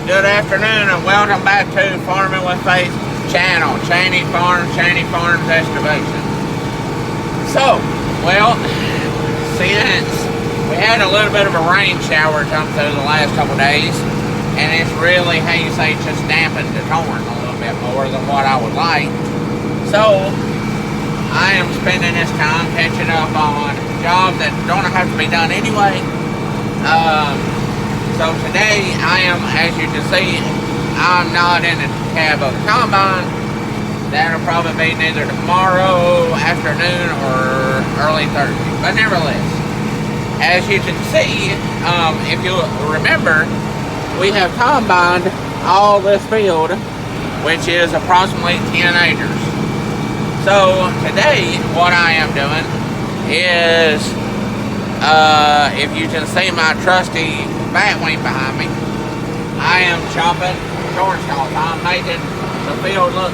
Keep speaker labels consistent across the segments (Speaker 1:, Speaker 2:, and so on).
Speaker 1: Good afternoon and welcome back to Farming with Faith channel, Cheney Farms Excavation. So, well, since we had a little bit of a rain shower come through the last couple days, and it's really, how you say, just dampened the corn a little bit more than what I would like. So, I am spending this time catching up on jobs that don't have to be done anyway. So today I am, as you can see, I'm not in the cab of the combine. That'll probably be neither tomorrow afternoon or early Thursday. But nevertheless, as you can see, if you remember, we have combined all this field, which is approximately 10 acres. So today, what I am doing is, if you can see my trusty batwing behind me, I am chopping corn stalks. I'm making the field go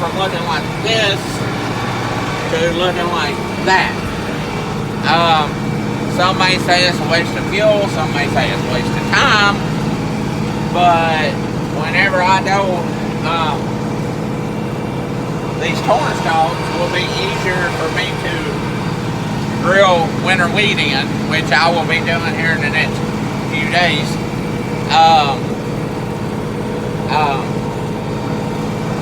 Speaker 1: from looking like this to looking like that. Some may say it's a waste of fuel, some may say it's a waste of time, but whenever I do these corn stalks, will be easier for me to drill winter wheat in, which I will be doing here in the next few days.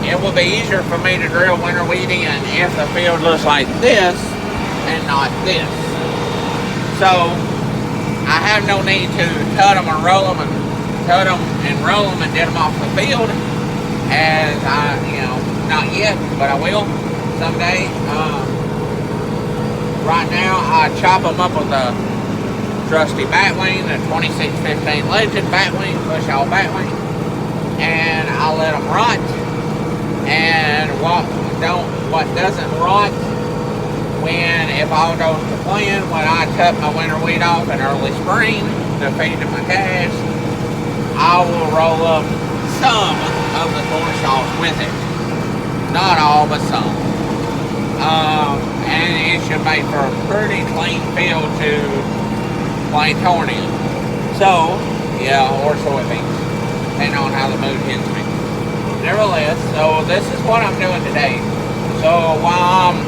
Speaker 1: It will be easier for me to drill winter wheat in if the field looks like this and not this. So I have no need to cut them and roll them and cut them and roll them and get them off the field, as I, not yet, but I will someday. Right now, I chop them up with a trusty batwing, the 2615 Legend batwing, bush hog batwing, and I let them rot. And what doesn't rot, if all goes to plan, when I cut my winter wheat off in early spring to feed to my calves, I will roll up some of the corn stalks with it. Not all, but some. And it should make for a pretty clean field to plant corn in. So, yeah, or soybeans, depending on how the mood hits me. Nevertheless, so this is what I'm doing today. So while I'm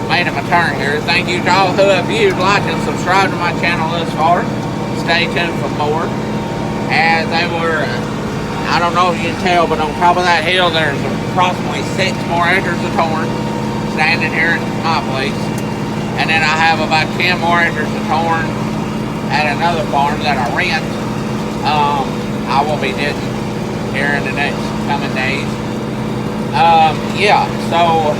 Speaker 1: making my turn here, thank you to all who have viewed, liked, and subscribed to my channel thus far. Stay tuned for more. As they were, I don't know if you can tell, but on top of that hill, there's approximately 6 more acres of corn standing here at my place, and then I have about 10 more acres of corn at another farm that I rent. I will be ditching here in the next coming days. Yeah, so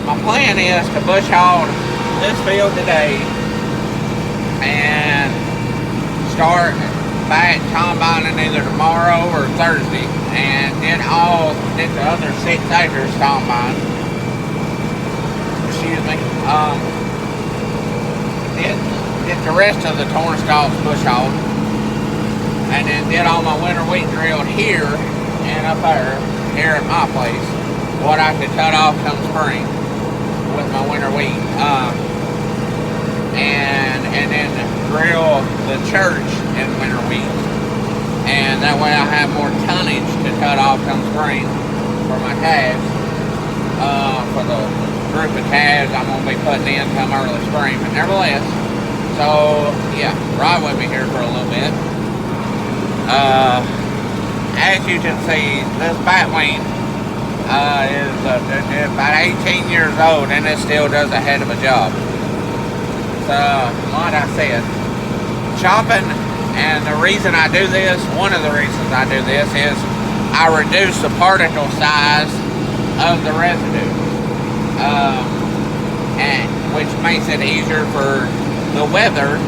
Speaker 1: my plan is to bush hog this field today and start back combining either tomorrow or Thursday, and then get the other 6 acres combined. Get the rest of the corn stalks bush hog, and then get all my winter wheat drilled here and up there, here at my place, what I could cut off come spring with my winter wheat, and then drill the church in winter wheat, and that way I have more tonnage to cut off come spring for my calves, for the group of calves I'm going to be putting in come early spring. But nevertheless, so yeah, ride with me here for a little bit. As you can see, this batwing is about 18 years old, and it still does a head of a job. So, like I said, chopping, and the reason I do this, one of the reasons I do this, is I reduce the particle size of the residue. And which makes it easier for the weather,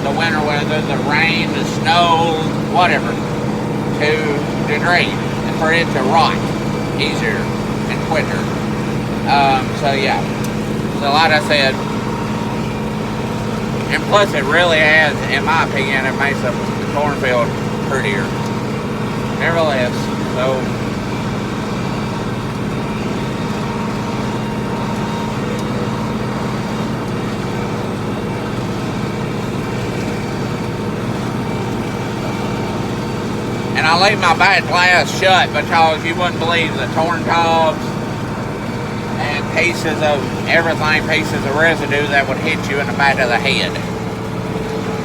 Speaker 1: the winter weather, the rain, the snow, whatever, to degrade and for it to rot easier and quicker. So yeah, so like I said, and plus it really adds, in my opinion, it makes the cornfield prettier. Nevertheless, so leave my back glass shut because you wouldn't believe the torn tubs and pieces of everything, pieces of residue that would hit you in the back of the head.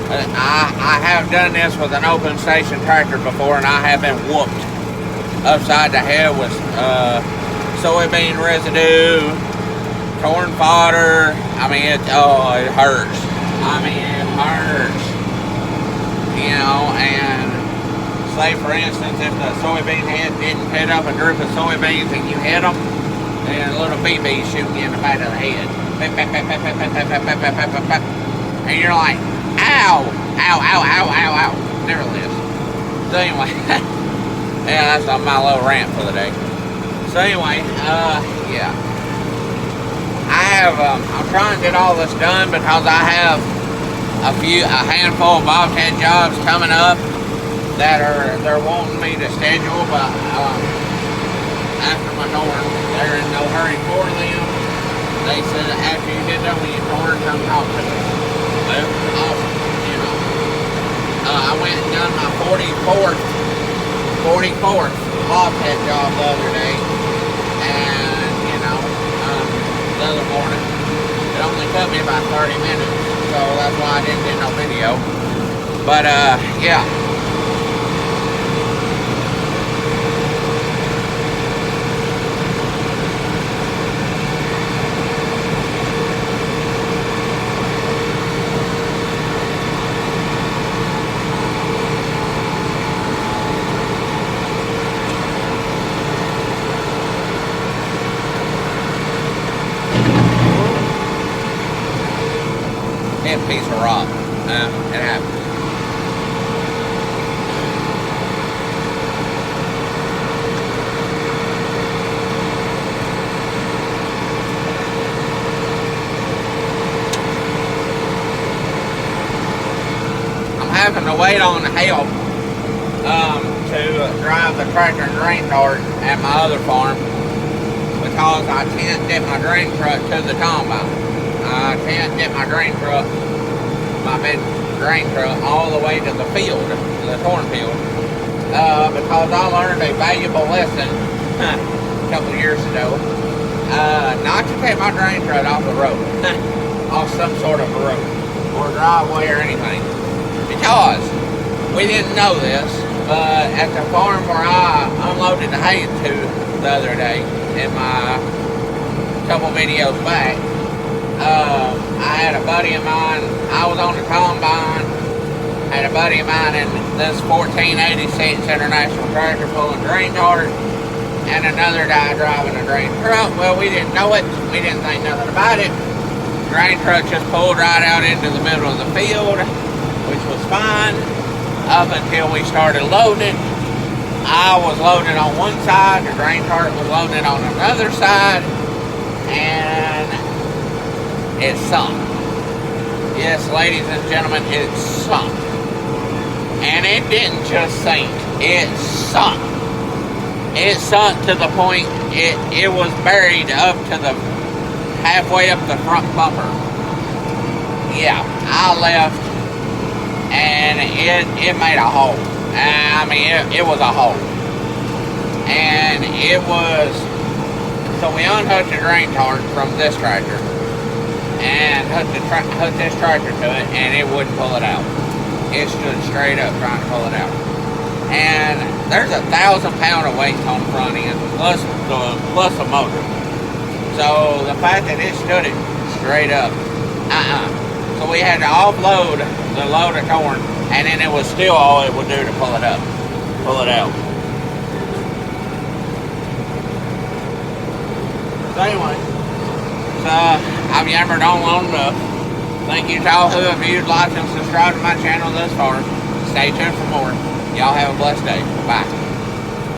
Speaker 1: I have done this with an open station tractor before, and I have been whooped upside the head with soybean residue, torn fodder. I mean, it hurts. I mean, it hurts. You know, and say for instance, if the soybean head didn't pit up a group of soybeans and you hit them, then a little BB shooting you in the back of the head. And you're like, ow, ow, ow, ow, ow, ow. Never lives. So anyway, yeah, that's my little rant for the day. So anyway, yeah. I'm trying to get all this done because I have a handful of Bobcat jobs coming up that they're wanting me to schedule, but after my torn, they're in no hurry for them. They said after you get done with your torn, come talk to me. Well, awesome, you know. I went and done my 44th Bobcat job the other day, and you know, the other morning. It only took me about 30 minutes, so that's why I didn't get no video. But yeah. Piece of rock. It happens. I'm having to wait on help to drive the tractor and drain cart at my other farm because I can't get my drain truck to the combine. I can't get my drain truck, my big drain truck, all the way to the field, the corn field, because I learned a valuable lesson a couple years ago, not to take my drain truck off the road, off some sort of a road, or driveway or anything, because we didn't know this, but at the farm where I unloaded the hay to the other day, in my couple videos back, I had a buddy of mine, I was on the combine, had a buddy of mine in this 1486 International tractor pulling drain cart, and another guy driving a drain truck. Well, we didn't know it, we didn't think nothing about it. Drain truck just pulled right out into the middle of the field, which was fine, up until we started loading. I was loaded on one side, the drain cart was loaded on another side, and it sunk. Yes, ladies and gentlemen, it sunk. And it didn't just sink, it sunk. It sunk to the point it was buried up to the halfway up the front bumper. Yeah, I left and it made a hole. I mean, it was a hole. And it was, so we unhooked the drain cart from this tractor and hooked this tractor to it, and it wouldn't pull it out. It stood straight up trying to pull it out. And there's 1,000 pound of weight on the front end, plus the motor. So the fact that it stood it straight up, so we had to offload the load of corn, and then it was still all it would do to pull it up, pull it out. So anyway, I've yammered on long enough. Thank you to all who have viewed, liked, and subscribed to my channel thus far. Stay tuned for more. Y'all have a blessed day. Bye.